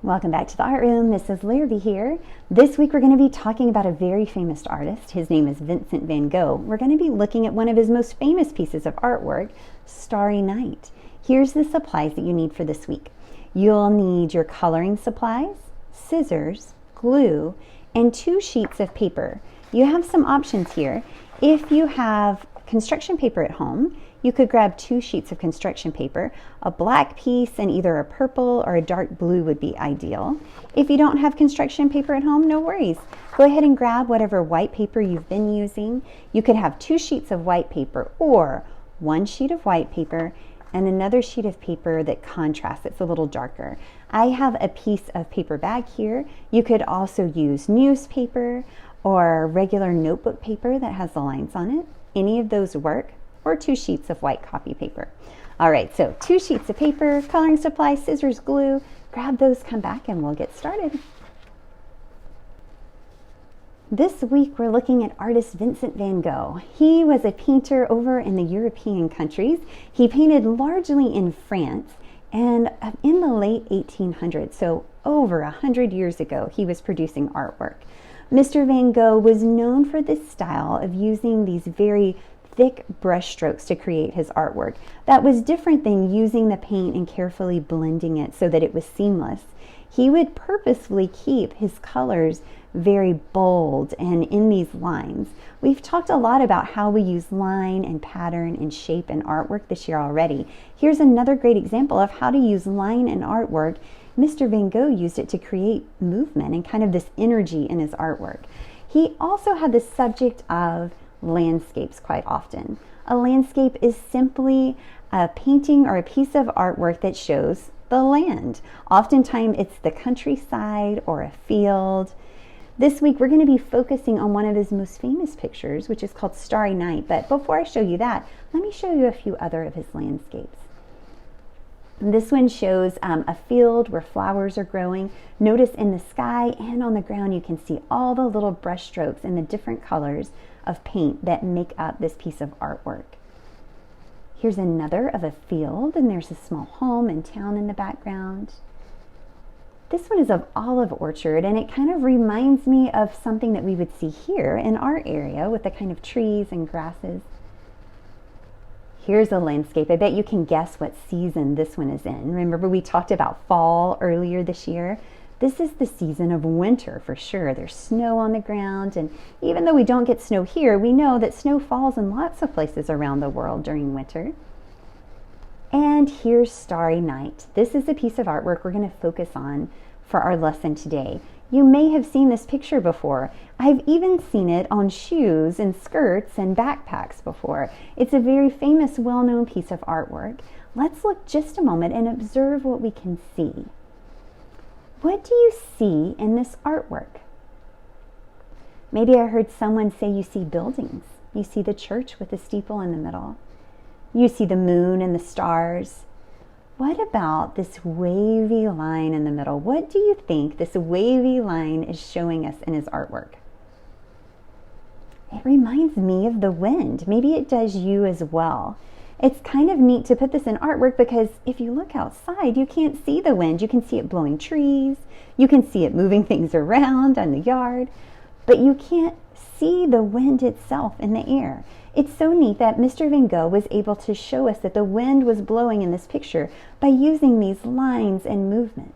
Welcome back to the Art Room. Mrs. Larrabee here. This week we're going to be talking about a very famous artist. His name is Vincent Van Gogh. We're going to be looking at one of his most famous pieces of artwork, Starry Night. Here's the supplies that you need for this week. You'll need your coloring supplies, scissors, glue, and 2 sheets of paper. You have some options here. If you have construction paper at home, you could grab 2 sheets of construction paper. A black piece and either a purple or a dark blue would be ideal. If you don't have construction paper at home, no worries. Go ahead and grab whatever white paper you've been using. You could have 2 sheets of white paper or 1 sheet of white paper and another sheet of paper that contrasts. It's a little darker. I have a piece of paper bag here. You could also use newspaper or regular notebook paper that has the lines on it. Any of those work, or 2 sheets of white copy paper. All right, so 2 sheets of paper, coloring supplies, scissors, glue. Grab those, come back, and we'll get started. This week we're looking at artist Vincent Van Gogh. He was a painter over in the European countries. He painted largely in France, and in the late 1800s, so over 100 years ago, he was producing artwork. Mr. Van Gogh was known for this style of using these very thick brush strokes to create his artwork. That was different than using the paint and carefully blending it so that it was seamless. He would purposefully keep his colors very bold and in these lines. We've talked a lot about how we use line and pattern and shape in artwork this year already. Here's another great example of how to use line in artwork. Mr. Van Gogh used it to create movement and kind of this energy in his artwork. He also had the subject of landscapes quite often. A landscape is simply a painting or a piece of artwork that shows the land. Oftentimes it's the countryside or a field. This week we're going to be focusing on one of his most famous pictures, which is called Starry Night. But before I show you that, let me show you a few other of his landscapes. This one shows a field where flowers are growing. Notice in the sky and on the ground you can see all the little brush strokes and the different colors of paint that make up this piece of artwork. Here's another of a field, and there's a small home and town in the background. This one is of olive orchard, and it kind of reminds me of something that we would see here in our area with the kind of trees and grasses. Here's a landscape. I bet you can guess what season this one is in. Remember we talked about fall earlier this year? This is the season of winter for sure. There's snow on the ground, and even though we don't get snow here, we know that snow falls in lots of places around the world during winter. And here's Starry Night. This is a piece of artwork we're going to focus on for our lesson today. You may have seen this picture before. I've even seen it on shoes and skirts and backpacks before. It's a very famous, well-known piece of artwork. Let's look just a moment and observe what we can see. What do you see in this artwork? Maybe I heard someone say you see buildings. You see the church with the steeple in the middle. You see the moon and the stars. What about this wavy line in the middle? What do you think this wavy line is showing us in his artwork? It reminds me of the wind. Maybe it does you as well. It's kind of neat to put this in artwork because if you look outside, you can't see the wind. You can see it blowing trees. You can see it moving things around on the yard, but you can't see the wind itself in the air. It's so neat that Mr. Van Gogh was able to show us that the wind was blowing in this picture by using these lines and movement.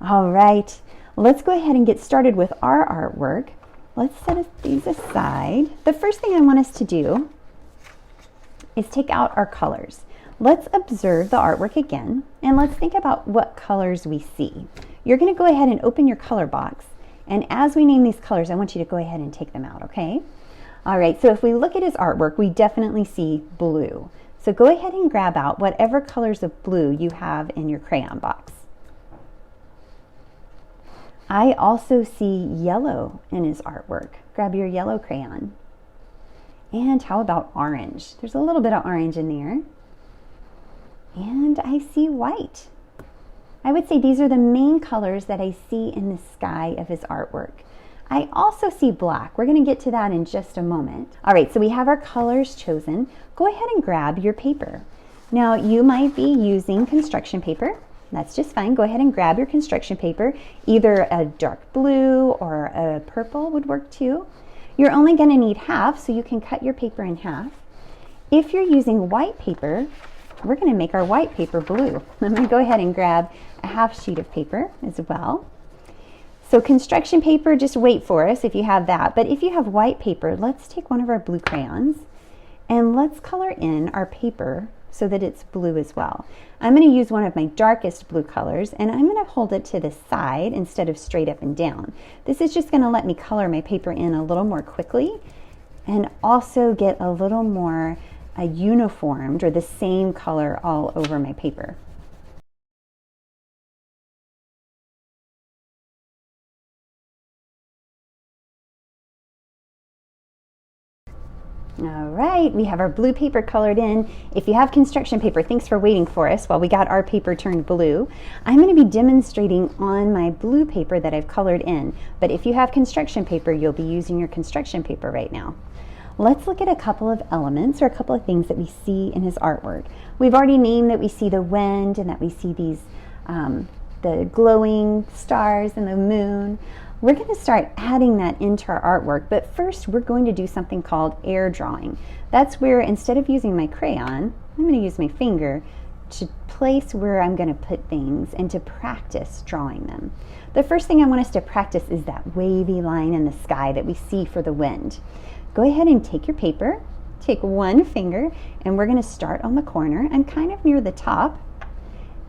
All right, let's go ahead and get started with our artwork. Let's set these aside. The first thing I want us to do is take out our colors. Let's observe the artwork again, and let's think about what colors we see. You're going to go ahead and open your color box, and as we name these colors, I want you to go ahead and take them out, okay? All right, so if we look at his artwork, we definitely see blue. So go ahead and grab out whatever colors of blue you have in your crayon box. I also see yellow in his artwork. Grab your yellow crayon. And how about orange? There's a little bit of orange in there. And I see white. I would say these are the main colors that I see in the sky of his artwork. I also see black. We're going to get to that in just a moment. All right, so we have our colors chosen. Go ahead and grab your paper. Now, you might be using construction paper. That's just fine. Go ahead and grab your construction paper. Either a dark blue or a purple would work too. You're only going to need half, so you can cut your paper in half. If you're using white paper, we're going to make our white paper blue. I'm going to go ahead and grab a half sheet of paper as well. So construction paper, just wait for us if you have that. But if you have white paper, let's take one of our blue crayons and let's color in our paper so that it's blue as well. I'm going to use one of my darkest blue colors, and I'm going to hold it to the side instead of straight up and down. This is just going to let me color my paper in a little more quickly and also get a little more uniformed, or the same color all over my paper. All right, we have our blue paper colored in. If you have construction paper, thanks for waiting for us while we got our paper turned blue. I'm going to be demonstrating on my blue paper that I've colored in, but if you have construction paper, you'll be using your construction paper right now. Let's look at a couple of elements or a couple of things that we see in his artwork. We've already named that we see the wind and that we see these the glowing stars and the moon. We're going to start adding that into our artwork, but first we're going to do something called air drawing. That's where, instead of using my crayon, I'm going to use my finger to place where I'm going to put things and to practice drawing them. The first thing I want us to practice is that wavy line in the sky that we see for the wind. Go ahead and take your paper, take one finger, and we're going to start on the corner. I'm kind of near the top,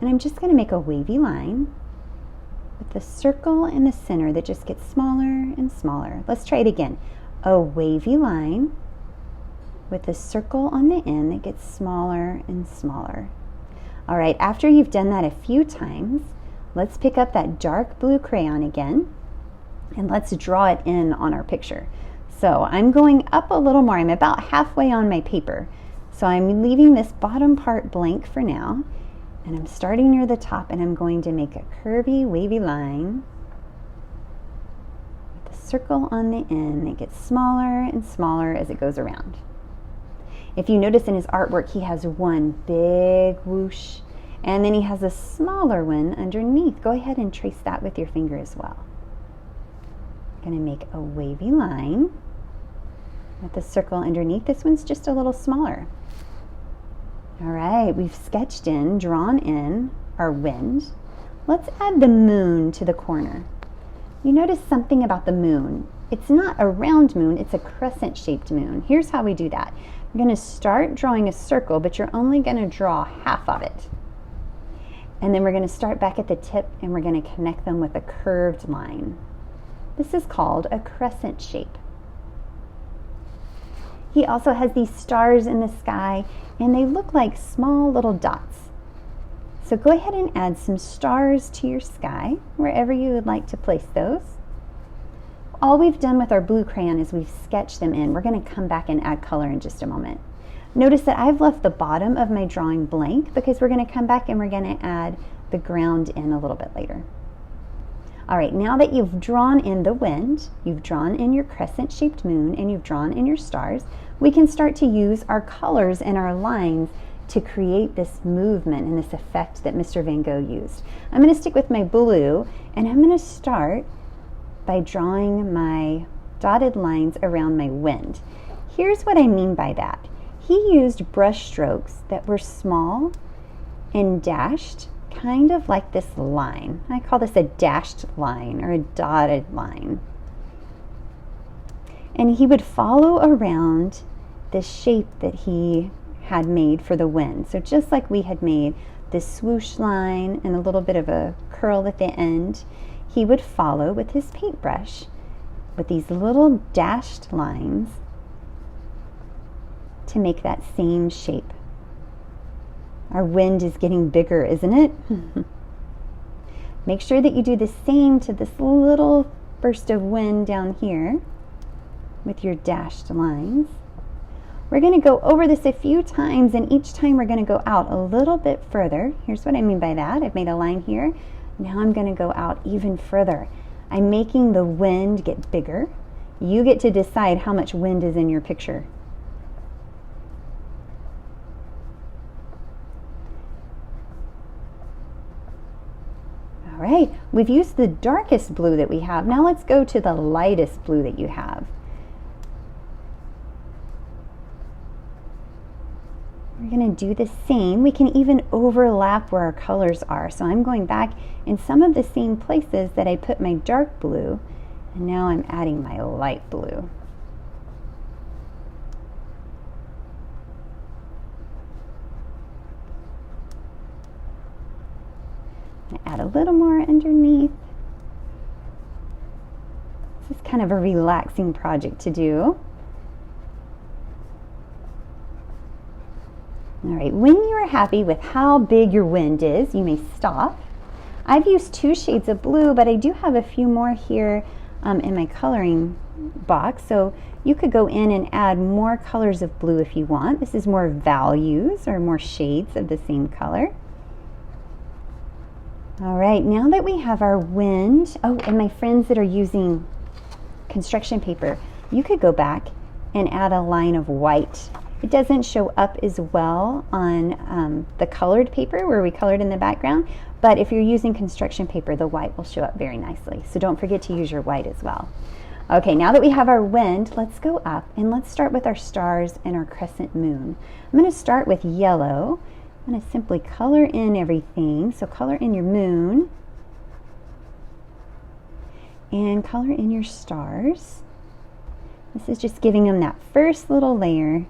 and I'm just going to make a wavy line with the circle in the center that just gets smaller and smaller. Let's try it again. A wavy line with a circle on the end that gets smaller and smaller. All right, after you've done that a few times, let's pick up that dark blue crayon again, and let's draw it in on our picture. So I'm going up a little more. I'm about halfway on my paper. So I'm leaving this bottom part blank for now. And I'm starting near the top, and I'm going to make a curvy, wavy line with a circle on the end that gets smaller and smaller as it goes around. If you notice in his artwork, he has one big whoosh, and then he has a smaller one underneath. Go ahead and trace that with your finger as well. I'm going to make a wavy line with a circle underneath. This one's just a little smaller. All right, we've sketched in, drawn in our wind. Let's add the moon to the corner. You notice something about the moon. It's not a round moon, it's a crescent-shaped moon. Here's how we do that. You're going to start drawing a circle, but you're only going to draw half of it. And then we're going to start back at the tip, and we're going to connect them with a curved line. This is called a crescent shape. He also has these stars in the sky, and they look like small little dots. So go ahead and add some stars to your sky, wherever you would like to place those. All we've done with our blue crayon is we've sketched them in. We're going to come back and add color in just a moment. Notice that I've left the bottom of my drawing blank because we're going to come back and we're going to add the ground in a little bit later. All right, now that you've drawn in the wind, you've drawn in your crescent-shaped moon, and you've drawn in your stars, we can start to use our colors and our lines to create this movement and this effect that Mr. Van Gogh used. I'm going to stick with my blue, and I'm going to start by drawing my dotted lines around my wind. Here's what I mean by that. He used brush strokes that were small and dashed, kind of like this line. I call this a dashed line or a dotted line. And he would follow around the shape that he had made for the wind. So just like we had made this swoosh line and a little bit of a curl at the end, he would follow with his paintbrush with these little dashed lines to make that same shape. Our wind is getting bigger, isn't it? Make sure that you do the same to this little burst of wind down here with your dashed lines. We're going to go over this a few times, and each time we're going to go out a little bit further. Here's what I mean by that. I've made a line here. Now I'm going to go out even further. I'm making the wind get bigger. You get to decide how much wind is in your picture. right, we've used the darkest blue that we have. Now let's go to the lightest blue that you have. We're going to do the same. We can even overlap where our colors are. So I'm going back in some of the same places that I put my dark blue, and now I'm adding my light blue. Add a little more underneath. This is kind of a relaxing project to do. All right, when you are happy with how big your wind is, you may stop. I've used 2 shades of blue, but I do have a few more here in my coloring box, so you could go in and add more colors of blue if you want. This is more values or more shades of the same color. All right, now that we have our wind, oh, and my friends that are using construction paper, you could go back and add a line of white. It doesn't show up as well on the colored paper where we colored in the background, but if you're using construction paper, the white will show up very nicely. So don't forget to use your white as well. Okay, now that we have our wind, let's go up and let's start with our stars and our crescent moon. I'm going to start with yellow. I'm going to simply color in everything. So color in your moon and color in your stars. This is just giving them that first little layer.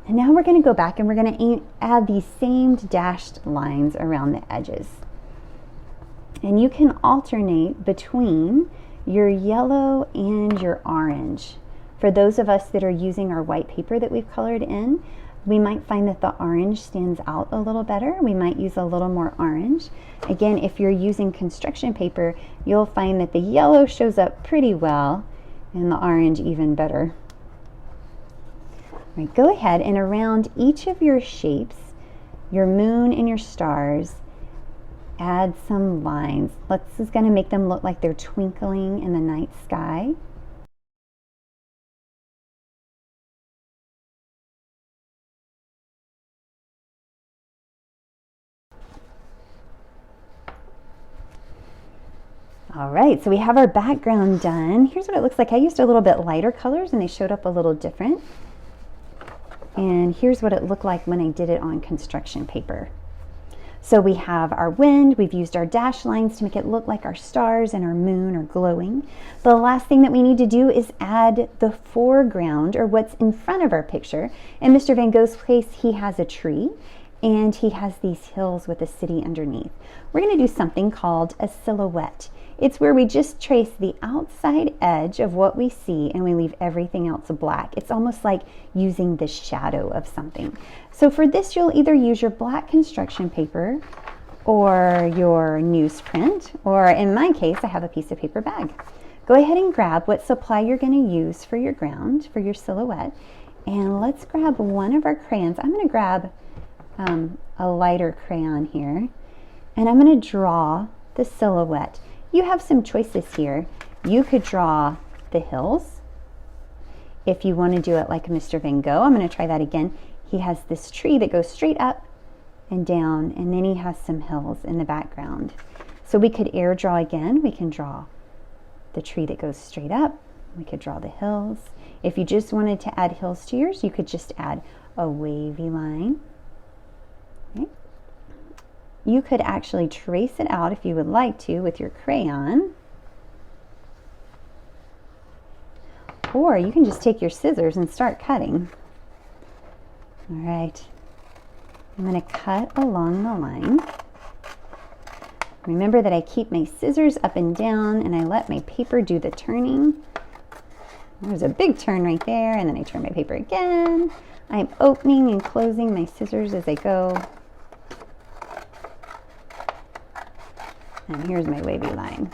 And now we're going to go back and we're going to add these same dashed lines around the edges. And you can alternate between your yellow and your orange. For those of us that are using our white paper that we've colored in, we might find that the orange stands out a little better. We might use a little more orange. Again, if you're using construction paper, you'll find that the yellow shows up pretty well and the orange even better. All right, go ahead and around each of your shapes, your moon and your stars, add some lines. This is going to make them look like they're twinkling in the night sky. All right, so we have our background done. Here's what it looks like. I used a little bit lighter colors and they showed up a little different. And here's what it looked like when I did it on construction paper. So we have our wind, we've used our dash lines to make it look like our stars and our moon are glowing. The last thing that we need to do is add the foreground, or what's in front of our picture. In Mr. Van Gogh's case, he has a tree and he has these hills with a city underneath. We're going to do something called a silhouette. It's where we just trace the outside edge of what we see and we leave everything else black. It's almost like using the shadow of something. So for this, you'll either use your black construction paper or your newsprint, or in my case, I have a piece of paper bag. Go ahead and grab what supply you're going to use for your ground, for your silhouette, and let's grab one of our crayons. I'm going to grab a lighter crayon here, and I'm going to draw the silhouette. You have some choices here. You could draw the hills. If you want to do it like Mr. Van Gogh, I'm going to try that again. He has this tree that goes straight up and down, and then he has some hills in the background. So we could air draw again. We can draw the tree that goes straight up. We could draw the hills. If you just wanted to add hills to yours, you could just add a wavy line. Okay. You could actually trace it out if you would like to with your crayon. Or you can just take your scissors and start cutting. All right. I'm going to cut along the line. Remember that I keep my scissors up and down and I let my paper do the turning. There's a big turn right there, and then I turn my paper again. I'm opening and closing my scissors as I go. And here's my wavy line.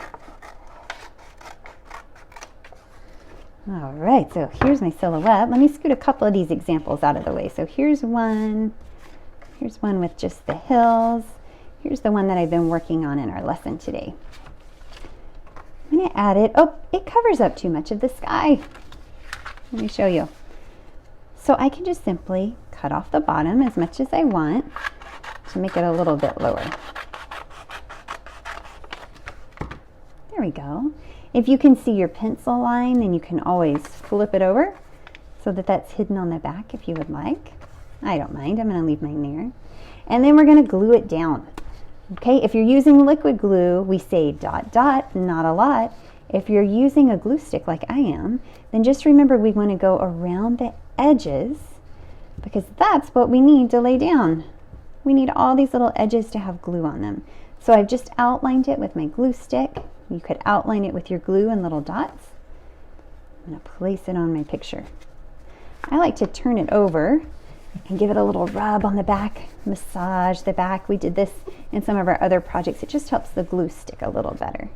All right, so here's my silhouette. Let me scoot a couple of these examples out of the way. So here's one with just the hills. Here's the one that I've been working on in our lesson today. I'm going to add it. Oh, it covers up too much of the sky. Let me show you. So I can just simply cut off the bottom as much as I want to make it a little bit lower. There we go. If you can see your pencil line, then you can always flip it over so that that's hidden on the back if you would like. I don't mind. I'm going to leave mine there. And then we're going to glue it down. Okay, if you're using liquid glue, we say dot dot, not a lot. If you're using a glue stick like I am, then just remember we want to go around the edges because that's what we need to lay down. We need all these little edges to have glue on them. So I've just outlined it with my glue stick. You could outline it with your glue and little dots. I'm going to place it on my picture. I like to turn it over and give it a little rub on the back, massage the back. We did this in some of our other projects. It just helps the glue stick a little better.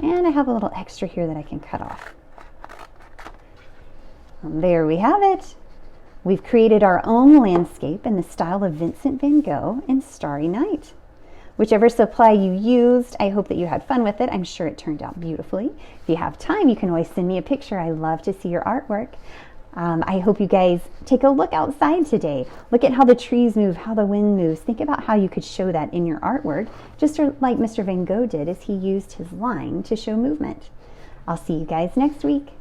And I have a little extra here that I can cut off. And there we have it. We've created our own landscape in the style of Vincent Van Gogh in Starry Night. Whichever supply you used, I hope that you had fun with it. I'm sure it turned out beautifully. If you have time, you can always send me a picture. I love to see your artwork. I hope you guys take a look outside today. Look at how the trees move, how the wind moves. Think about how you could show that in your artwork, just like Mr. Van Gogh did as he used his line to show movement. I'll see you guys next week.